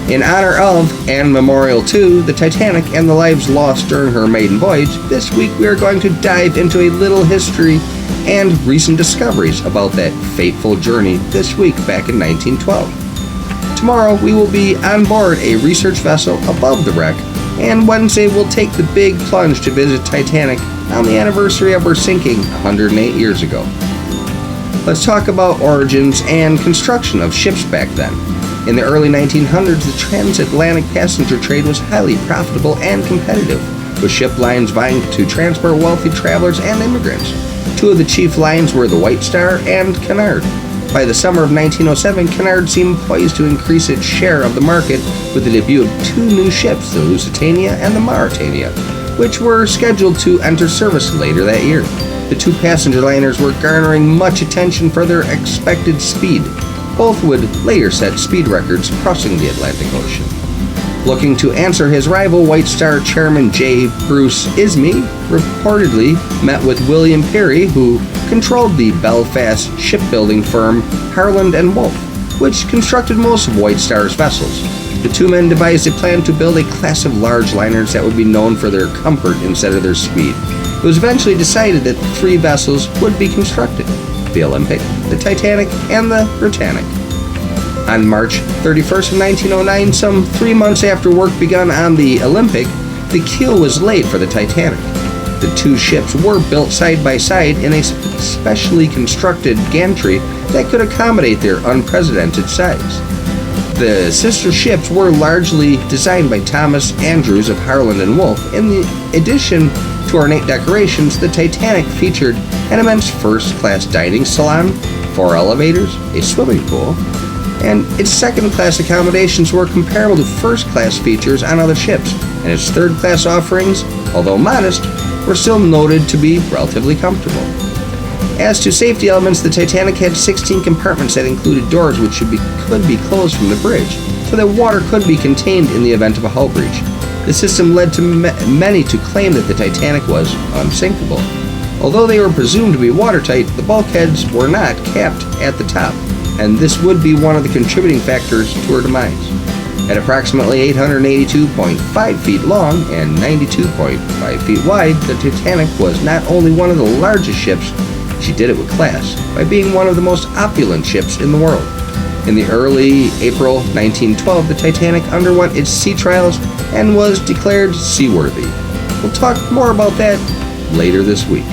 In honor of, and memorial to, the Titanic and the lives lost during her maiden voyage, this week we are going to dive into a little history and recent discoveries about that fateful journey this week back in 1912. Tomorrow we will be on board a research vessel above the wreck, and Wednesday we'll take the big plunge to visit Titanic on the anniversary of her sinking 108 years ago. Let's talk about origins and construction of ships back then. In the early 1900s, the transatlantic passenger trade was highly profitable and competitive, with ship lines vying to transport wealthy travelers and immigrants. Two of the chief lines were the White Star and Cunard. By the summer of 1907, Cunard seemed poised to increase its share of the market with the debut of two new ships, the Lusitania and the Mauretania, which were scheduled to enter service later that year. The two passenger liners were garnering much attention for their expected speed. Both would later set speed records crossing the Atlantic Ocean. Looking to answer his rival, White Star chairman J. Bruce Ismay reportedly met with William Peary, who controlled the Belfast shipbuilding firm Harland & Wolff, which constructed most of White Star's vessels. The two men devised a plan to build a class of large liners that would be known for their comfort instead of their speed. It was eventually decided that three vessels would be constructed: the Olympic, the Titanic, and the Britannic. On March 31st of 1909, some 3 months after work begun on the Olympic, the keel was laid for the Titanic. The two ships were built side by side in a specially constructed gantry that could accommodate their unprecedented size. The sister ships were largely designed by Thomas Andrews of Harland & Wolff. In addition to ornate decorations, the Titanic featured an immense first-class dining salon, 4 elevators, a swimming pool, and its second-class accommodations were comparable to first-class features on other ships, and its third-class offerings, although modest, were still noted to be relatively comfortable. As to safety elements, the Titanic had 16 compartments that included doors which could be closed from the bridge, so that water could be contained in the event of a hull breach. The system led to many to claim that the Titanic was unsinkable. Although they were presumed to be watertight, the bulkheads were not capped at the top, and this would be one of the contributing factors to her demise. At approximately 882.5 feet long and 92.5 feet wide, the Titanic was not only one of the largest ships, she did it with class, by being one of the most opulent ships in the world. In the early April 1912, the Titanic underwent its sea trials and was declared seaworthy. We'll talk more about that later this week.